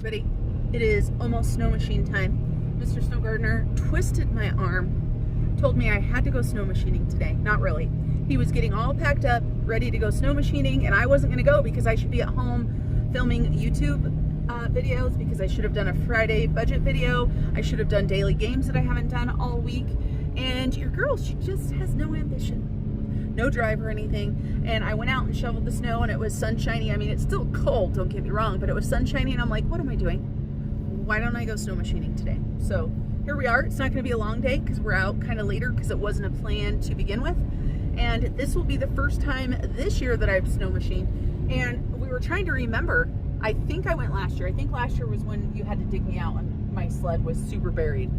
everybody. It is almost snow machine time. Mr. Snow Gardener twisted my arm, told me I had to go snow machining today. Not really. He was getting all packed up, ready to go snow machining, and I wasn't going to go because I should be at home filming YouTube videos, because I should have done a Friday budget video. I should have done daily games that I haven't done all week. And your girl, she just has no ambition. No drive or anything. And I went out and shoveled the snow, and it was sunshiny. I mean, it's still cold, don't get me wrong, but it was sunshiny, and I'm like, what am I doing? Why don't I go snow machining today? So here we are. It's not going to be a long day because we're out kind of later because it wasn't a plan to begin with. And this will be the first time this year that I've snow machined. And we were trying to remember, I think I went last year. I think last year was when you had to dig me out and my sled was super buried.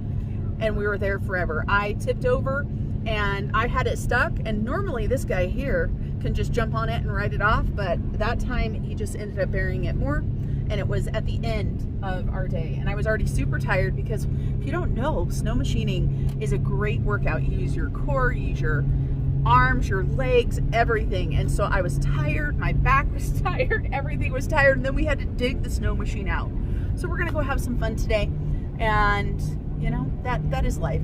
And we were there forever. I tipped over and I had it stuck. And normally this guy here can just jump on it and ride it off. But that time he just ended up burying it more. And it was at the end of our day. And I was already super tired because if you don't know, snow machining is a great workout. You use your core, you use your arms, your legs, everything. And so I was tired, my back was tired, everything was tired, and then we had to dig the snow machine out. So we're gonna go have some fun today, and you know, that is life.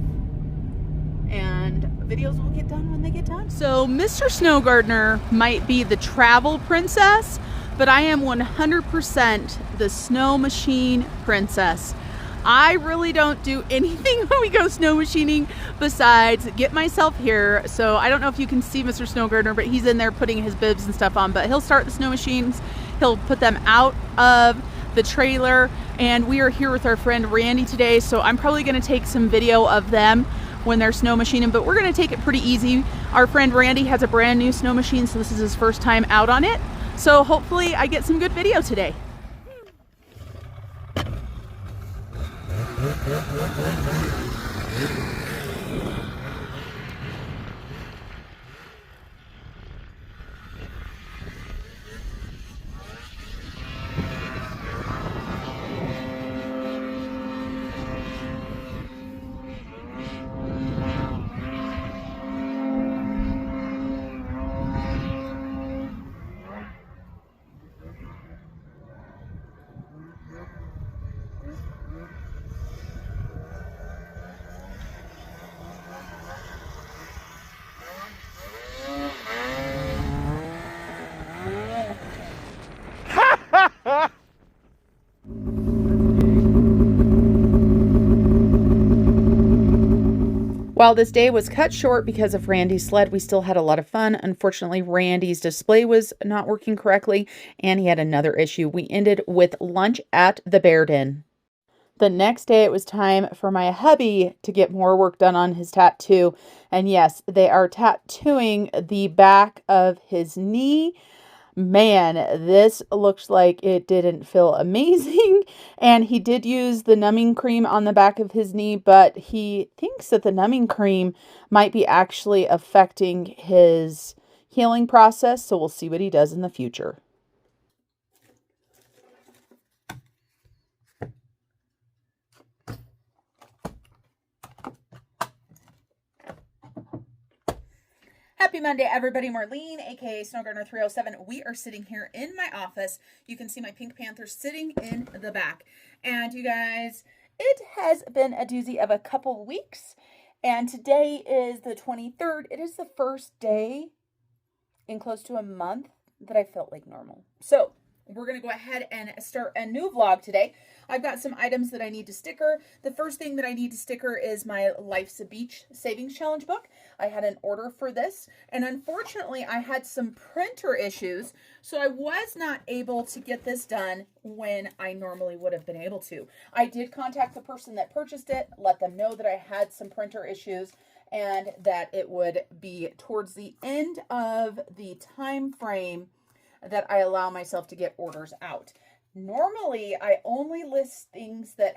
And videos will get done when they get done. So Mr. Snow Gardener might be the travel princess, but I am 100% the snow machine princess. I really don't do anything when we go snow machining besides get myself here. So I don't know if you can see Mr. Snow Gardener, but he's in there putting his bibs and stuff on, but he'll start the snow machines. He'll put them out of the trailer, and we are here with our friend Randy today. So I'm probably gonna take some video of them when they're snow machining, but we're gonna take it pretty easy. Our friend Randy has a brand new snow machine, so this is his first time out on it. So hopefully I get some good video today. While this day was cut short because of Randy's sled, we still had a lot of fun. Unfortunately, Randy's display was not working correctly, and he had another issue. We ended with lunch at the Bear Den. The next day, it was time for my hubby to get more work done on his tattoo. And yes, they are tattooing the back of his knee. Man, this looks like it didn't feel amazing. And he did use the numbing cream on the back of his knee, but he thinks that the numbing cream might be actually affecting his healing process. So we'll see what he does in the future. Happy Monday, everybody. Marlene, aka Snow Gardener 307. We are sitting here in my office. You can see my pink panther sitting in the back. And you guys, it has been a doozy of a couple weeks. And today is the 23rd. It is the first day in close to a month that I felt like normal. So we're going to go ahead and start a new vlog today. I've got some items that I need to sticker. The first thing that I need to sticker is my Life's a Beach Savings Challenge book. I had an order for this, and unfortunately I had some printer issues, so I was not able to get this done when I normally would have been able to. I did contact the person that purchased it, let them know that I had some printer issues and that it would be towards the end of the time frame that I allow myself to get orders out. Normally, I only list things that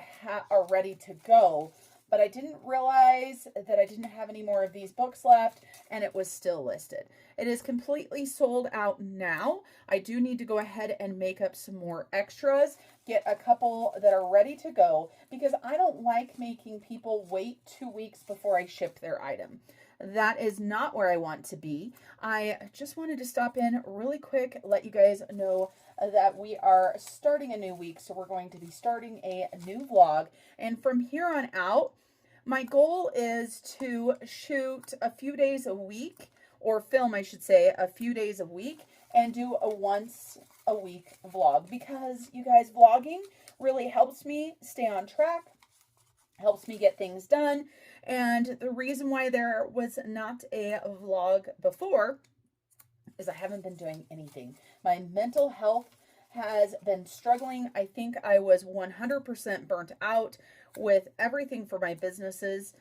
are ready to go, but I didn't realize that I didn't have any more of these books left, and it was still listed. It is completely sold out now. I do need to go ahead and make up some more extras, get a couple that are ready to go, because I don't like making people wait 2 weeks before I ship their item. that is not where I want to be. I just wanted to stop in really quick, let you guys know that we are starting a new week. So we're going to be starting a new vlog. And from here on out, my goal is to shoot a few days a week, or film, I should say, a few days a week, and do a once a week vlog, because you guys, vlogging really helps me stay on track, helps me get things done. And the reason why there was not a vlog before is I haven't been doing anything. My mental health has been struggling. I think I was 100% burnt out with everything for my businesses.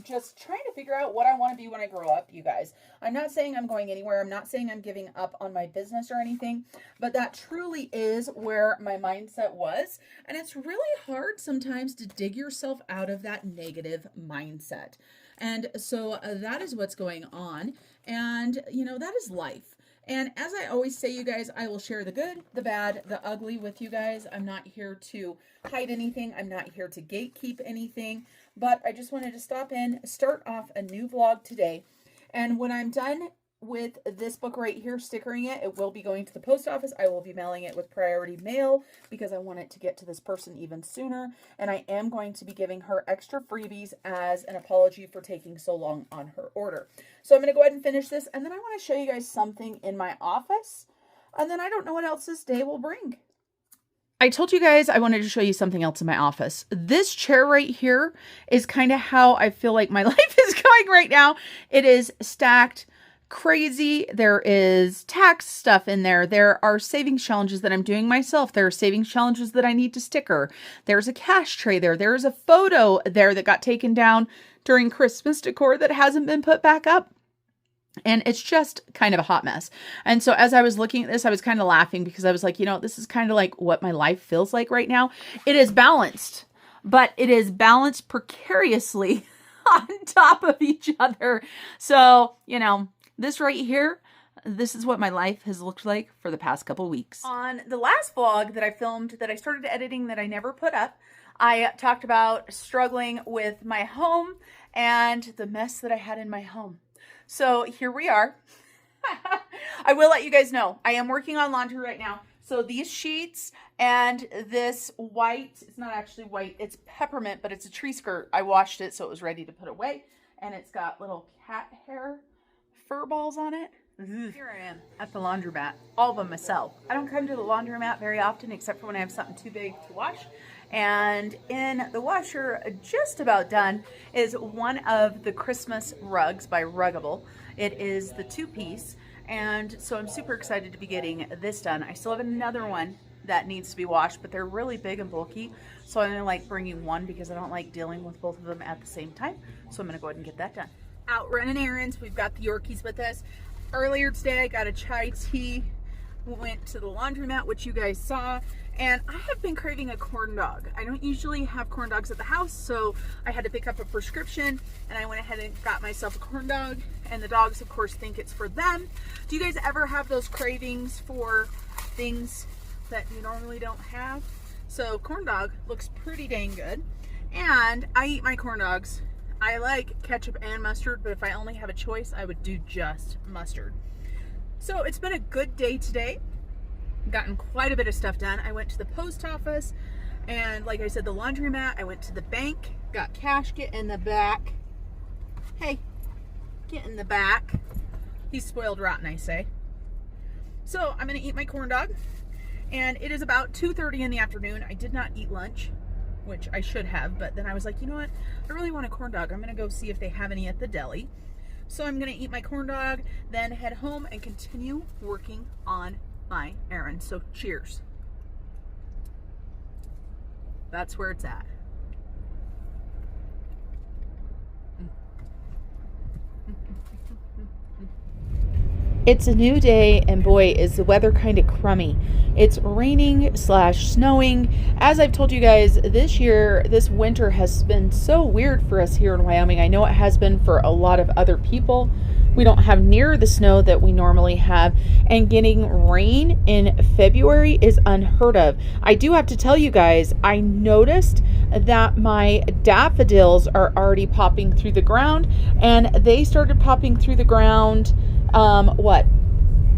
Just trying to figure out what I want to be when I grow up, you guys. I'm not saying I'm going anywhere. I'm not saying I'm giving up on my business or anything, but that truly is where my mindset was. And it's really hard sometimes to dig yourself out of that negative mindset. And so that is what's going on. And, you know, that is life. And as I always say, you guys, I will share the good, the bad, the ugly with you guys. I'm not here to hide anything. I'm not here to gatekeep anything. But I just wanted to stop in, start off a new vlog today. And when I'm done with this book right here, stickering it, it will be going to the post office. I will be mailing it with priority mail because I want it to get to this person even sooner. And I am going to be giving her extra freebies as an apology for taking so long on her order. So I'm going to go ahead and finish this. And then I want to show you guys something in my office. And then I don't know what else this day will bring. I told you guys I wanted to show you something else in my office. This chair right here is kind of how I feel like my life is going right now. It is stacked crazy. There is tax stuff in there. There are savings challenges that I'm doing myself. There are savings challenges that I need to sticker. There's a cash tray there. There's a photo there that got taken down during Christmas decor that hasn't been put back up. And it's just kind of a hot mess. And so as I was looking at this, I was kind of laughing because I was like, you know, this is kind of like what my life feels like right now. It is balanced, but it is balanced precariously on top of each other. So, you know, this right here, this is what my life has looked like for the past couple weeks. On the last vlog that I filmed, that I started editing, that I never put up, I talked about struggling with my home and the mess that I had in my home. So here we are. I will let you guys know, I am working on laundry right now. So these sheets and this white, it's not actually white, it's peppermint, but it's a tree skirt. I washed it so it was ready to put away. And it's got little cat hair fur balls on it. Here I am at the laundromat, all by myself. I don't come to the laundromat very often except for when I have something too big to wash. And in the washer, just about done, is one of the Christmas rugs by Ruggable. It is the 2-piece, and so I'm super excited to be getting this done. I still have another one that needs to be washed, but they're really big and bulky, so I'm gonna like bringing one because I don't like dealing with both of them at the same time. So I'm gonna go ahead and get that done. Out running errands. We've got the Yorkies with us. Earlier today, I got a chai tea. Went to the laundromat, which you guys saw, and I have been craving a corn dog. I don't usually have corn dogs at the house, so I had to pick up a prescription, and I went ahead and got myself a corn dog, and the dogs, of course, think it's for them. Do you guys ever have those cravings for things that you normally don't have? So corn dog looks pretty dang good, and I eat my corn dogs. I like ketchup and mustard, but if I only have a choice, I would do just mustard. So it's been a good day today. Gotten quite a bit of stuff done. I went to the post office, and like I said, the laundromat. I went to the bank, got cash. Get in the back. Hey, get in the back. He's spoiled rotten, I say. So I'm gonna eat my corn dog, and it is about 2:30 in the afternoon. I did not eat lunch, which I should have, but then I was like, you know what? I really want a corn dog. I'm gonna go see if they have any at the deli. So I'm gonna eat my corn dog, then head home and continue working on my errand. So cheers. That's where it's at. It's a new day, and boy, is the weather kind of crummy. It's raining / snowing. As I've told you guys, this year, this winter has been so weird for us here in Wyoming. I know it has been for a lot of other people. We don't have near the snow that we normally have, and getting rain in February is unheard of. I do have to tell you guys, I noticed that my daffodils are already popping through the ground, and they started popping through the ground, what,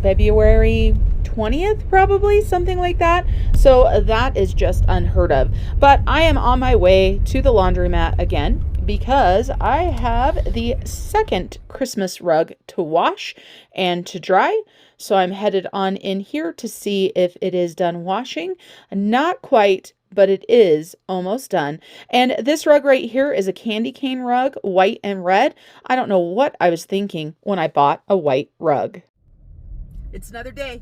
February 20th, probably, something like that. So that is just unheard of. But I am on my way to the laundromat again because I have the second Christmas rug to wash and to dry. So I'm headed on in here to see if it is done washing. Not quite, but it is almost done. And this rug right here is a candy cane rug, white and red. I don't know what I was thinking when I bought a white rug. It's another day,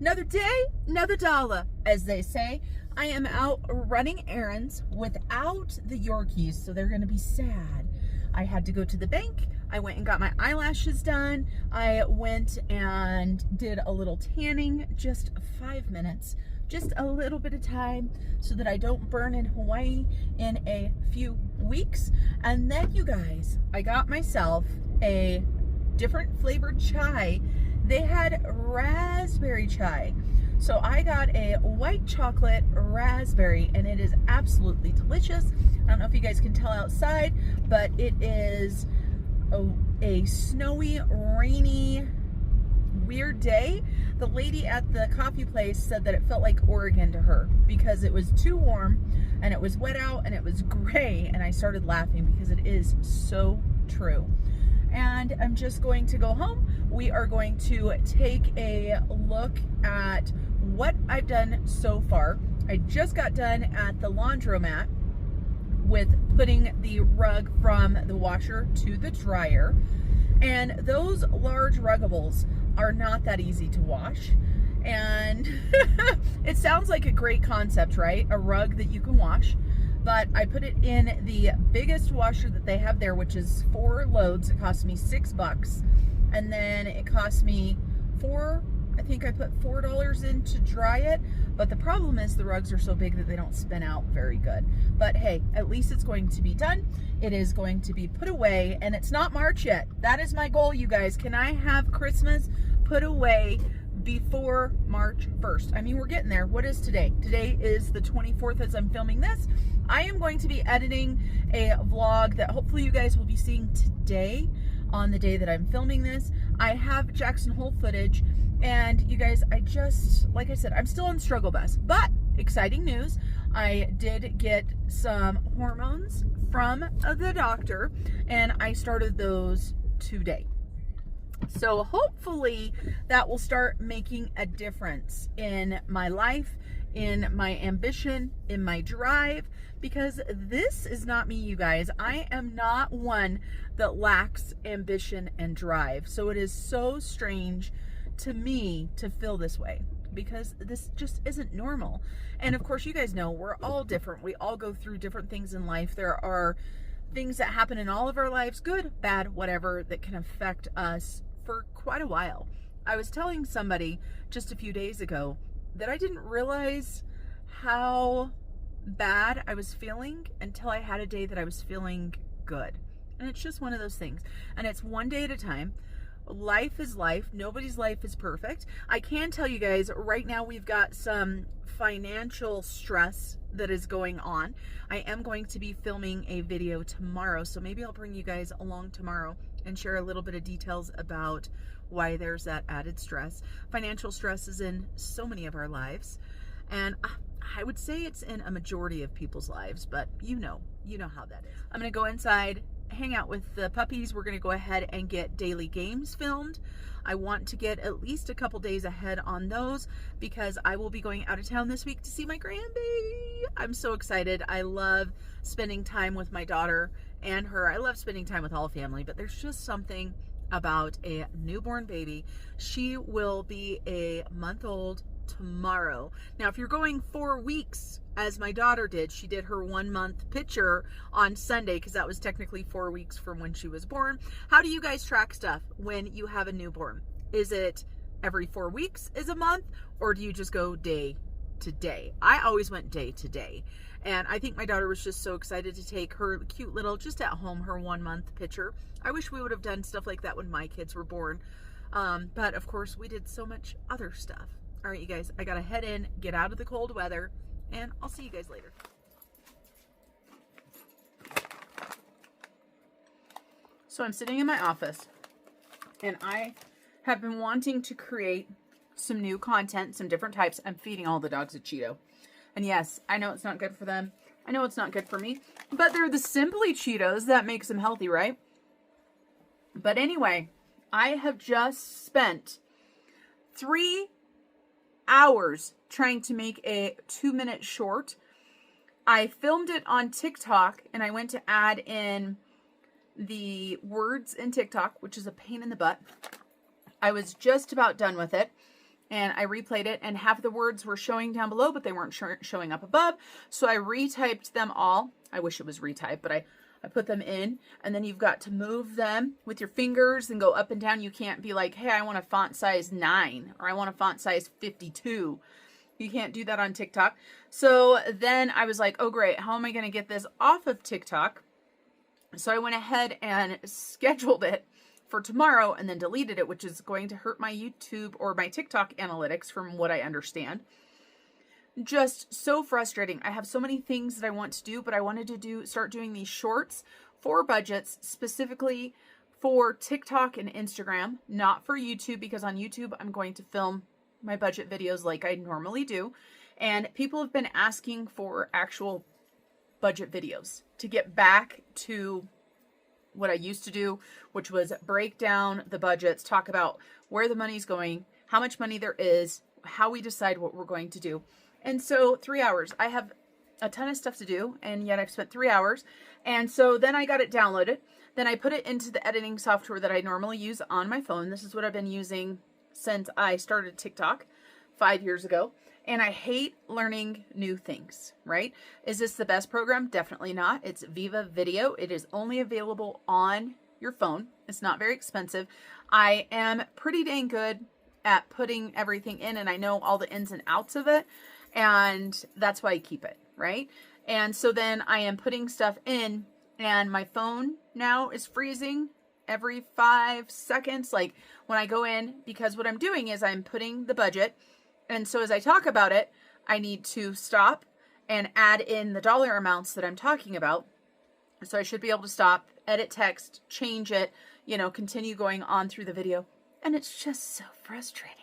another dollar, as they say. I am out running errands without the Yorkies, so they're going to be sad. I had to go to the bank. I went and got my eyelashes done. I went and did a little tanning, just 5 minutes, just a little bit of time so that I don't burn in Hawaii in a few weeks. And then, you guys, I got myself a different flavored chai. They had raspberry chai. So I got a white chocolate raspberry, and it is absolutely delicious. I don't know if you guys can tell outside, but it is a snowy, rainy, weird day. The lady at the coffee place said that it felt like Oregon to her because it was too warm and it was wet out and it was gray, and I started laughing because it is so true. And I'm just going to go home. We are going to take a look at what I've done so far. I just got done at the laundromat with putting the rug from the washer to the dryer. And those large ruggables are not that easy to wash. And it sounds like a great concept, right? A rug that you can wash. But I put it in the biggest washer that they have there, which is 4 loads. It cost me $6. And then it cost me I think I put $4 in to dry it. But the problem is the rugs are so big that they don't spin out very good. But hey, at least it's going to be done. It is going to be put away, and it's not March yet. That is my goal, you guys. Can I have Christmas put away before March 1st? I mean, we're getting there. What is today? Today is the 24th as I'm filming this. I am going to be editing a vlog that hopefully you guys will be seeing today on the day that I'm filming this. I have Jackson Hole footage, and you guys, like I said, I'm still on struggle bus, but exciting news. I did get some hormones from the doctor, and I started those today. So hopefully that will start making a difference in my life, in my ambition, in my drive, because this is not me, you guys. I am not one that lacks ambition and drive. So it is so strange to me to feel this way, because this just isn't normal. And of course, you guys know we're all different. We all go through different things in life. There are things that happen in all of our lives, good, bad, whatever, that can affect us for quite a while. I was telling somebody just a few days ago that I didn't realize how bad I was feeling until I had a day that I was feeling good. And it's just one of those things. And it's one day at a time. Life is life. Nobody's life is perfect. I can tell you guys right now we've got some financial stress that is going on. I am going to be filming a video tomorrow, so maybe I'll bring you guys along tomorrow and share a little bit of details about why there's that added stress. Financial stress is in so many of our lives, and I would say it's in a majority of people's lives, but you know how that is. I'm gonna go inside, hang out with the puppies. We're gonna go ahead and get daily games filmed. I want to get at least a couple days ahead on those because I will be going out of town this week to see my grandbaby. I'm so excited. I love spending time with my daughter and her. I love spending time with all family, but there's just something about a newborn baby. She will be a month old tomorrow. Now, if you're going 4 weeks, as my daughter did, she did her 1 month picture on Sunday because that was technically 4 weeks from when she was born. How do you guys track stuff when you have a newborn? Is it every 4 weeks is a month, or do you just go day to day? I always went day to day. And I think my daughter was just so excited to take her cute little, just at home, her 1 month picture. I wish we would have done stuff like that when my kids were born. But of course we did so much other stuff. All right, you guys, I gotta head in, get out of the cold weather, and I'll see you guys later. So I'm sitting in my office, and I have been wanting to create some new content, some different types. I'm feeding all the dogs a Cheeto. And yes, I know it's not good for them. I know it's not good for me. But they're the Simply Cheetos that makes them healthy, right? But anyway, I have just spent 3 hours trying to make a 2-minute short. I filmed it on TikTok, and I went to add in the words in TikTok, which is a pain in the butt. I was just about done with it, and I replayed it, and half of the words were showing down below, but they weren't showing up above. So I retyped them all. I wish it was retyped, but I put them in, and then you've got to move them with your fingers and go up and down. You can't be like, hey, I want a font size 9, or I want a font size 52. You can't do that on TikTok. So then I was like, oh great, how am I going to get this off of TikTok? So I went ahead and scheduled it for tomorrow and then deleted it, which is going to hurt my YouTube or my TikTok analytics from what I understand. Just so frustrating. I have so many things that I want to do, but I wanted to start doing these shorts for budgets, specifically for TikTok and Instagram, not for YouTube, because on YouTube I'm going to film my budget videos like I normally do. And people have been asking for actual budget videos to get back to what I used to do, which was break down the budgets, talk about where the money's going, how much money there is, how we decide what we're going to do. And so 3 hours, I have a ton of stuff to do, and yet I've spent 3 hours. And so then I got it downloaded. Then I put it into the editing software that I normally use on my phone. This is what I've been using since I started TikTok 5 years ago. And I hate learning new things, right? Is this the best program? Definitely not. It's VivaVideo. It is only available on your phone. It's not very expensive. I am pretty dang good at putting everything in, and I know all the ins and outs of it. And that's why I keep it, right? And so then I am putting stuff in, and my phone now is freezing every 5 seconds. Like when I go in, because what I'm doing is I'm putting the budget. And so as I talk about it, I need to stop and add in the dollar amounts that I'm talking about. So I should be able to stop, edit text, change it, you know, continue going on through the video. And it's just so frustrating.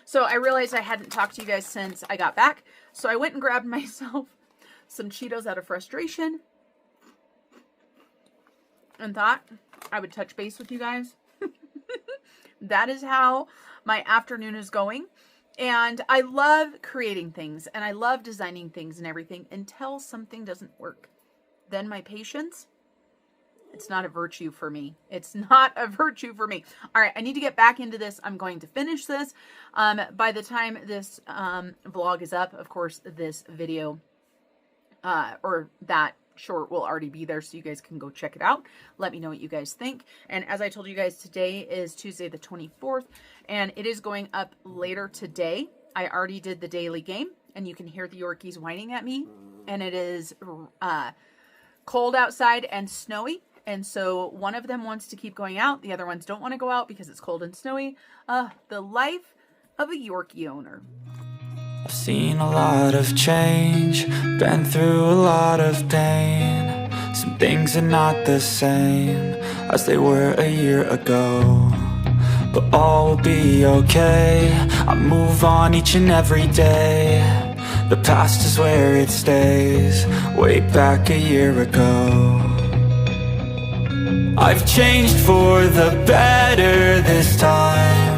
So I realized I hadn't talked to you guys since I got back. So I went and grabbed myself some Cheetos out of frustration and thought I would touch base with you guys. That is how my afternoon is going. And I love creating things, and I love designing things and everything until something doesn't work. Then my patience, it's not a virtue for me. It's not a virtue for me. All right, I need to get back into this. I'm going to finish this. By the time this vlog is up, of course, this video or that short will already be there, so you guys can go check it out. Let me know what you guys think. And as I told you guys, today is Tuesday the 24th, and it is going up later today. I already did the daily game, and you can hear the Yorkies whining at me, and it is cold outside and snowy. And so one of them wants to keep going out. The other ones don't want to go out because it's cold and snowy. The life of a Yorkie owner. I've seen a lot of change, been through a lot of pain. Some things are not the same as they were a year ago, but all will be okay. I move on each and every day. The past is where it stays, way back a year ago. I've changed for the better this time.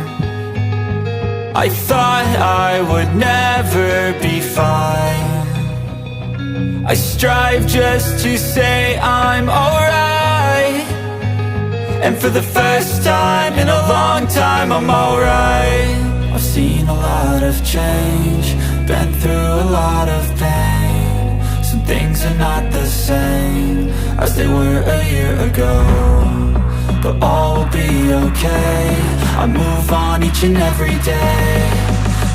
I thought I would never be fine. I strive just to say I'm alright, and for the first time in a long time I'm alright. I've seen a lot of change, been through a lot of pain. Some things are not the same as they were a year ago, but all will be okay. I move on each and every day.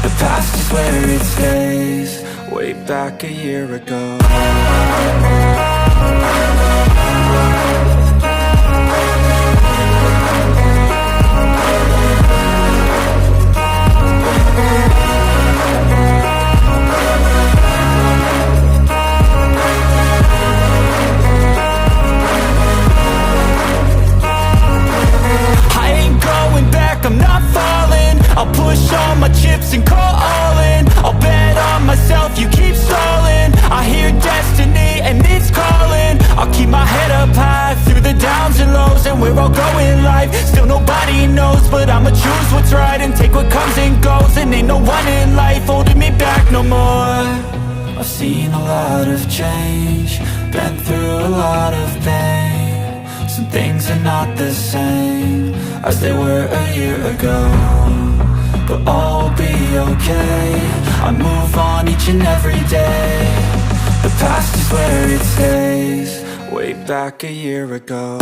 The past is where it stays, way back a year ago. chips and call all in. I'll bet on myself, you keep stalling. I hear destiny and it's calling. I'll keep my head up high through the downs and lows, and we're all going live. Still nobody knows, but I'ma choose what's right and take what comes and goes. And ain't no one in life holding me back no more. I've seen a lot of change, been through a lot of pain. Some things are not the same as they were a year ago, but all will be okay. I move on each and every day. The past is where it stays, way back a year ago.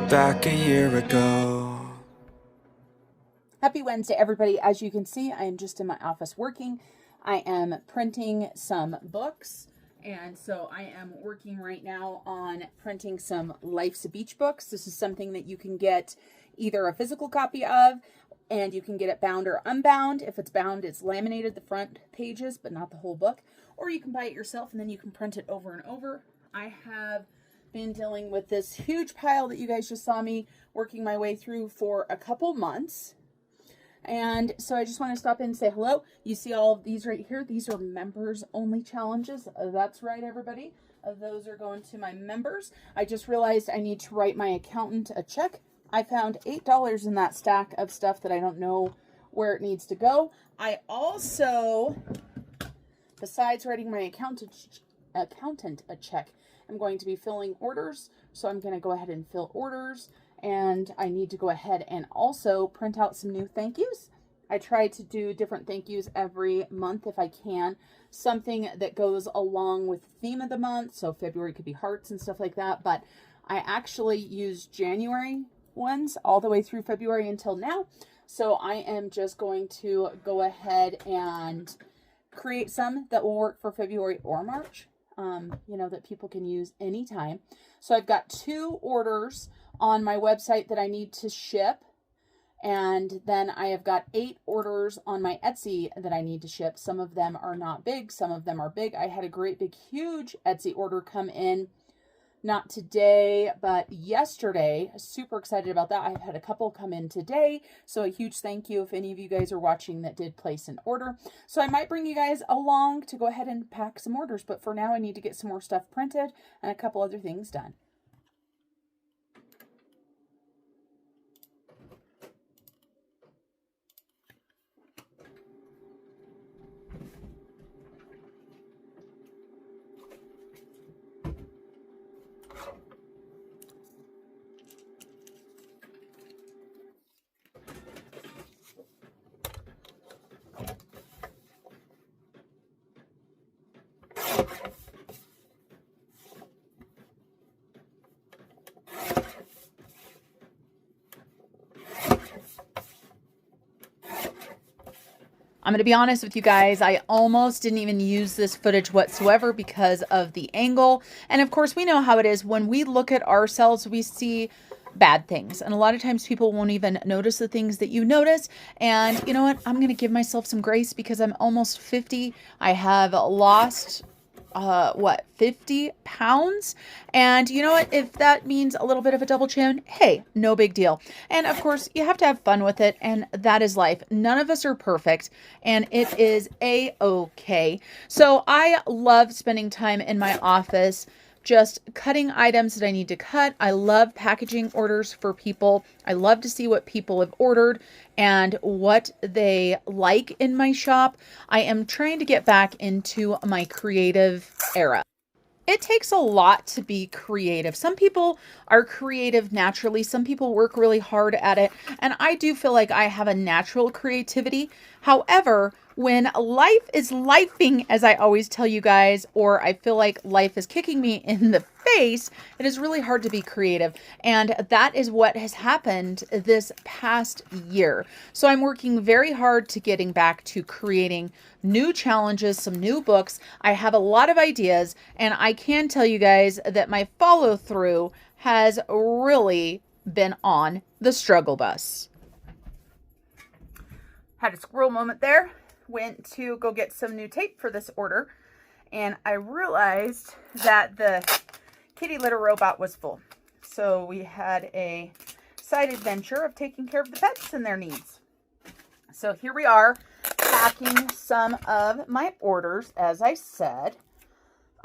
Back a year ago. Happy Wednesday, everybody. As you can see, I am just in my office working. I am printing some books, and so I am working right now on printing some Life's a Beach books. This is something that you can get either a physical copy of, and you can get it bound or unbound. If it's bound, it's laminated the front pages, but not the whole book. Or you can buy it yourself, and then you can print it over and over. I have been dealing with this huge pile that you guys just saw me working my way through for a couple months. And so I just want to stop in and say hello. You see all of these right here. These are members only challenges. That's right, everybody. Those are going to my members. I just realized I need to write my accountant a check. I found $8 in that stack of stuff that I don't know where it needs to go. I also, besides writing my accountant a check, I'm going to be filling orders. So I'm going to go ahead and fill orders, and I need to go ahead and also print out some new thank yous. I try to do different thank yous every month if I can. Something that goes along with the theme of the month. So February could be hearts and stuff like that. But I actually use January ones all the way through February until now. So I am just going to go ahead and create some that will work for February or March. You know, that people can use anytime. So I've got 2 orders on my website that I need to ship. And then I have got 8 orders on my Etsy that I need to ship. Some of them are not big. Some of them are big. I had a great big huge Etsy order come in. Not today, but yesterday. Super excited about that. I've had a couple come in today. So a huge thank you if any of you guys are watching that did place an order. So I might bring you guys along to go ahead and pack some orders. But for now, I need to get some more stuff printed and a couple other things done. I'm going to be honest with you guys, I almost didn't even use this footage whatsoever because of the angle. And of course, we know how it is. When we look at ourselves, we see bad things. And a lot of times people won't even notice the things that you notice. And you know what? I'm going to give myself some grace because I'm almost 50. I have lost 50 pounds. And you know what? If that means a little bit of a double chin, hey, no big deal. And of course, you have to have fun with it. And that is life. None of us are perfect. And it is a-okay. So I love spending time in my office just cutting items that I need to cut. I love packaging orders for people. I love to see what people have ordered and what they like in my shop. I am trying to get back into my creative era. It takes a lot to be creative. Some people are creative naturally. Some people work really hard at it. And I do feel like I have a natural creativity. However, When life is lifing, as I always tell you guys, or I feel like life is kicking me in the face, it is really hard to be creative. And that is what has happened this past year. So I'm working very hard to getting back to creating new challenges, some new books. I have a lot of ideas, and I can tell you guys that my follow through has really been on the struggle bus. Had a squirrel moment there. Went to go get some new tape for this order, and I realized that the kitty litter robot was full. So we had a side adventure of taking care of the pets and their needs. So here we are packing some of my orders. As I said,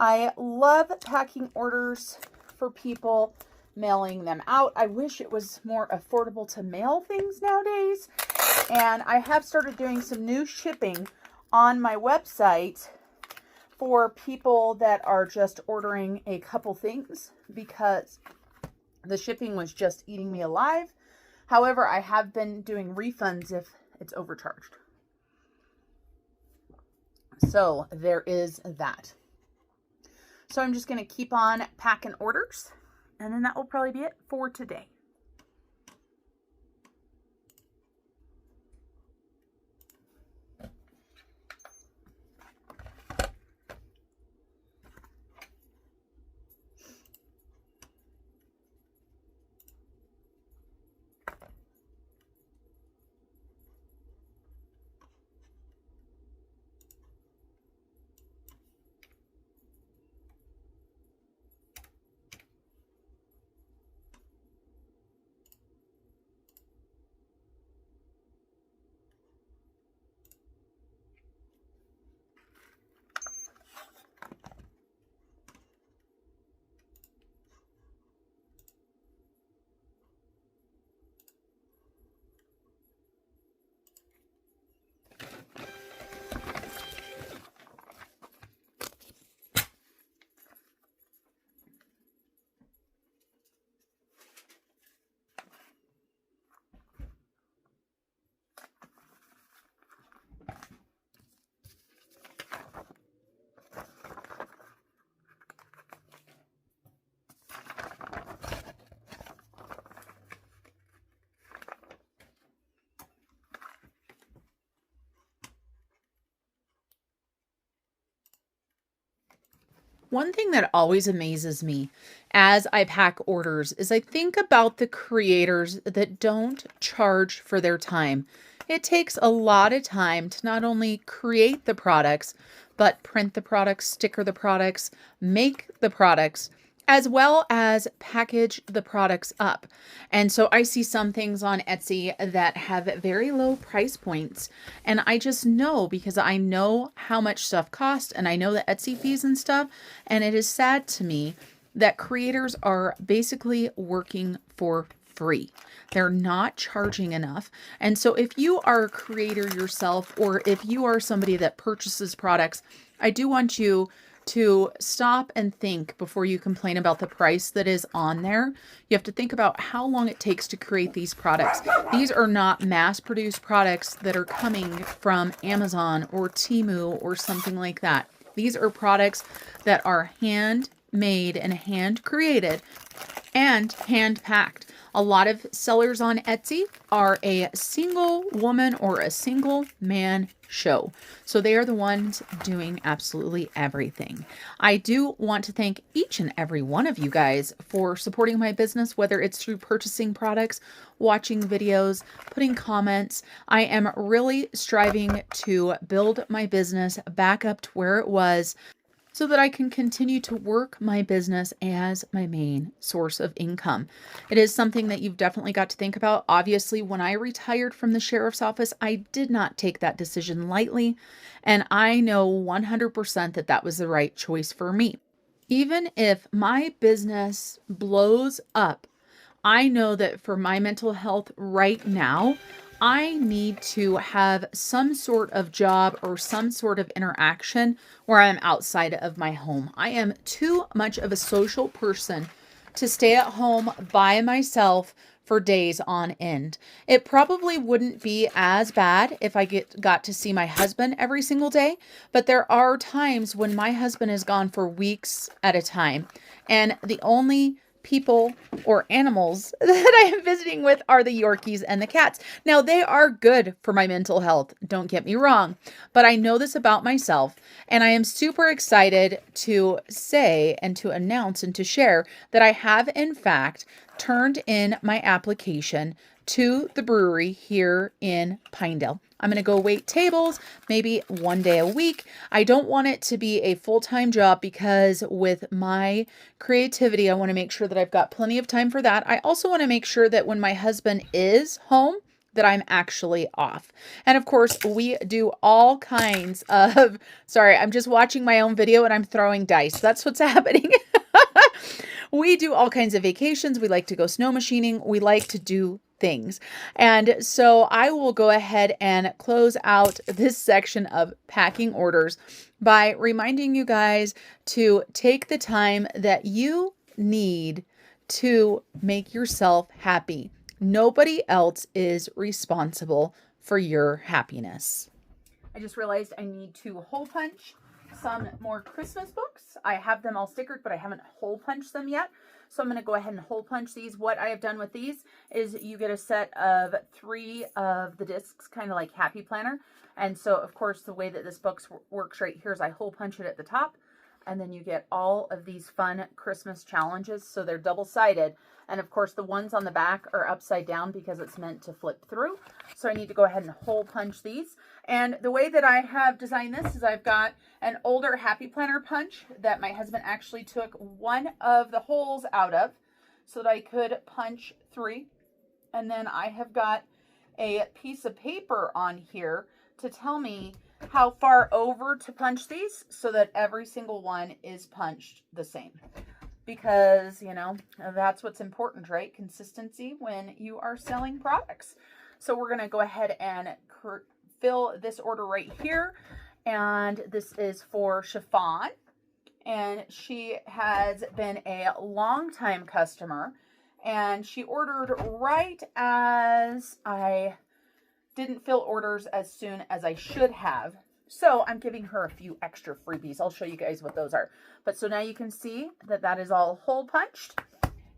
I love packing orders for people, mailing them out. I wish it was more affordable to mail things nowadays. And I have started doing some new shipping on my website for people that are just ordering a couple things because the shipping was just eating me alive. However, I have been doing refunds if it's overcharged. So there is that. So I'm just going to keep on packing orders, and then that will probably be it for today. One thing that always amazes me as I pack orders is I think about the creators that don't charge for their time. It takes a lot of time to not only create the products, but print the products, sticker the products, make the products, as well as package the products up. And so I see some things on Etsy that have very low price points. And I just know, because I know how much stuff costs and I know the Etsy fees and stuff. And it is sad to me that creators are basically working for free. They're not charging enough. And so if you are a creator yourself, or if you are somebody that purchases products, I do want you to stop and think before you complain about the price that is on there. You have to think about how long it takes to create these products. These are not mass-produced products that are coming from Amazon or Temu or something like that. These are products that are handmade and hand-created and hand-packed. A lot of sellers on Etsy are a single woman or a single man show. So they are the ones doing absolutely everything. I do want to thank each and every one of you guys for supporting my business, whether it's through purchasing products, watching videos, putting comments. I am really striving to build my business back up to where it was, so that I can continue to work my business as my main source of income. It is something that you've definitely got to think about. Obviously, when I retired from the sheriff's office, I did not take that decision lightly, and I know 100% that that was the right choice for me. Even if my business blows up, I know that for my mental health right now, I need to have some sort of job or some sort of interaction where I'm outside of my home. I am too much of a social person to stay at home by myself for days on end. It probably wouldn't be as bad if I got to see my husband every single day, but there are times when my husband is gone for weeks at a time, and the only people or animals that I am visiting with are the Yorkies and the cats. Now, they are good for my mental health, don't get me wrong, but I know this about myself, and I am super excited to say and to announce and to share that I have in fact turned in my application to the brewery here in Pinedale. I'm going to go wait tables, maybe one day a week. I don't want it to be a full-time job because with my creativity, I want to make sure that I've got plenty of time for that. I also want to make sure that when my husband is home, that I'm actually off. And of course, we do all kinds of, sorry, I'm just watching my own video and I'm throwing dice. That's what's happening. We do all kinds of vacations. We like to go snow machining. We like to do things. And so I will go ahead and close out this section of packing orders by reminding you guys to take the time that you need to make yourself happy. Nobody else is responsible for your happiness. I just realized I need to hole punch some more Christmas books. I have them all stickered, but I haven't hole punched them yet. So I'm going to go ahead and hole punch these. What I have done with these is you get a set of 3 of the discs, kind of like Happy Planner. And so, of course, the way that this book works right here is I hole punch it at the top, and then you get all of these fun Christmas challenges. So they're double-sided. And of course, the ones on the back are upside down because it's meant to flip through. So I need to go ahead and hole punch these. And the way that I have designed this is I've got an older Happy Planner punch that my husband actually took one of the holes out of so that I could punch 3. And then I have got a piece of paper on here to tell me how far over to punch these so that every single one is punched the same. Because, you know, that's what's important, right? Consistency when you are selling products. So we're going to go ahead and fill this order right here. And this is for Chiffon. And she has been a long-time customer. And she ordered right as I didn't fill orders as soon as I should have. So I'm giving her a few extra freebies. I'll show you guys what those are. But so now you can see that that is all hole punched.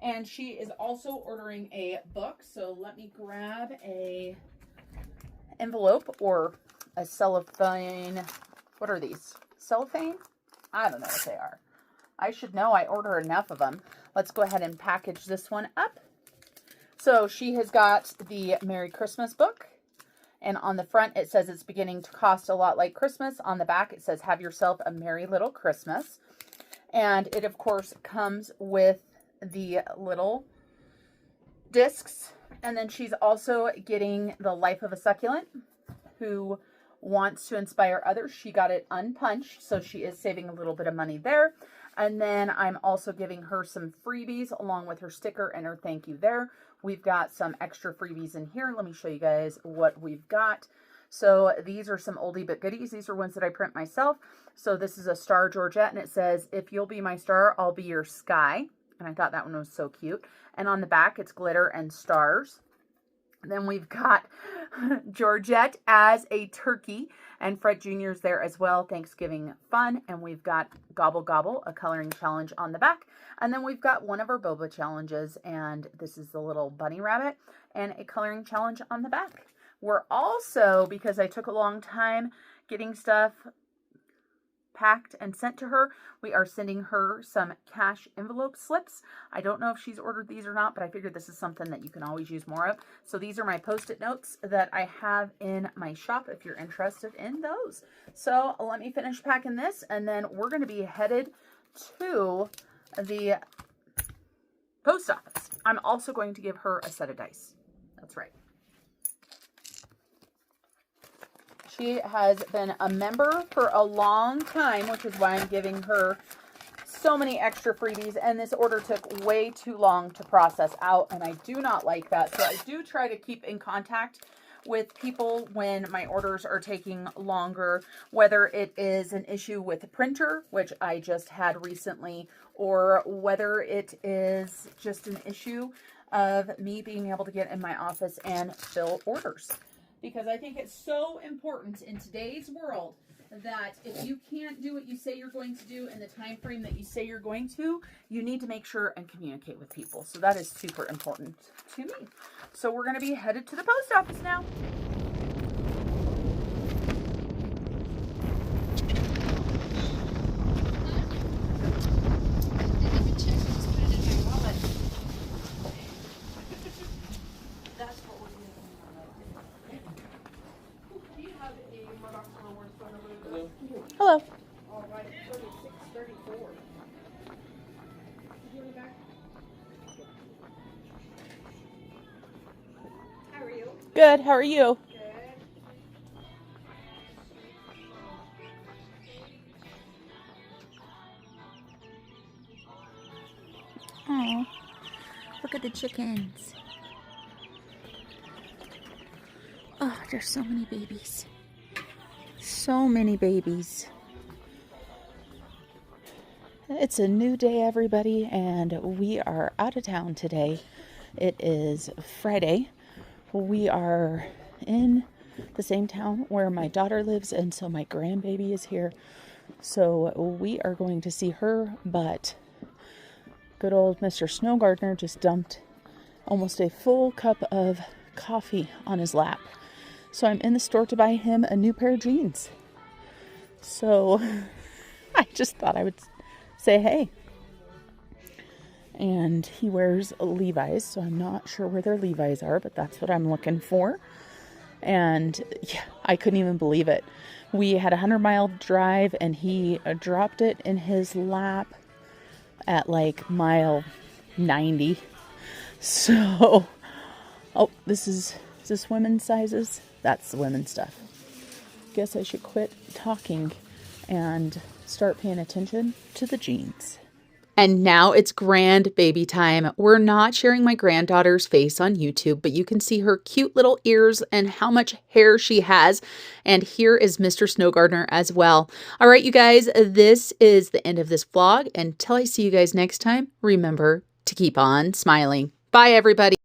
And she is also ordering a book. So let me grab a envelope or a cellophane. What are these? Cellophane? I don't know what they are. I should know. I order enough of them. Let's go ahead and package this one up. So she has got the Merry Christmas book. And on the front, it says it's beginning to cost a lot like Christmas. On the back, it says, have yourself a merry little Christmas. And it, of course, comes with the little discs. And then she's also getting the Life of a Succulent, who wants to inspire others. She got it unpunched, so she is saving a little bit of money there. And then I'm also giving her some freebies along with her sticker and her thank you there. We've got some extra freebies in here. Let me show you guys what we've got. So these are some oldie but goodies. These are ones that I print myself. So this is a Star Georgette, and it says, if you'll be my star, I'll be your sky. And I thought that one was so cute. And on the back, it's glitter and stars. Then we've got Georgette as a turkey, and Fred Jr.'s there as well, Thanksgiving fun. And we've got Gobble Gobble, a coloring challenge on the back. And then we've got one of our boba challenges, and this is the little bunny rabbit, and a coloring challenge on the back. We're also, because I took a long time getting stuff packed and sent to her, we are sending her some cash envelope slips. I don't know if she's ordered these or not, but I figured this is something that you can always use more of. So these are my Post-it notes that I have in my shop if you're interested in those. So let me finish packing this, and then we're going to be headed to the post office. I'm also going to give her a set of dice. That's right. She has been a member for a long time, which is why I'm giving her so many extra freebies. And this order took way too long to process out, and I do not like that. So I do try to keep in contact with people when my orders are taking longer, whether it is an issue with the printer, which I just had recently, or whether it is just an issue of me being able to get in my office and fill orders. Because I think it's so important in today's world that if you can't do what you say you're going to do in the time frame that you say you're going to, you need to make sure and communicate with people. So that is super important to me. So we're going to be headed to the post office now. Hello. All right, 3634. How are you? Good. How are you? Good. Oh, look at the chickens. Oh, there's so many babies. So many babies. It's a new day, everybody, and we are out of town today. It is Friday. We are in the same town where my daughter lives, and so my grandbaby is here. So we are going to see her, but good old Mr. Snow Gardener just dumped almost a full cup of coffee on his lap. So I'm in the store to buy him a new pair of jeans. So I just thought I would say hey. And he wears Levi's, so I'm not sure where their Levi's are, but that's what I'm looking for. And yeah, I couldn't even believe it. We had a 100-mile drive and he dropped it in his lap at like mile 90. So, oh, is this women's sizes? That's the women's stuff. Guess I should quit talking and start paying attention to the jeans. And now it's grand baby time. We're not sharing my granddaughter's face on YouTube, but you can see her cute little ears and how much hair she has. And here is Mr. Snow Gardener as well. All right, you guys, this is the end of this vlog. Until I see you guys next time, remember to keep on smiling. Bye, everybody.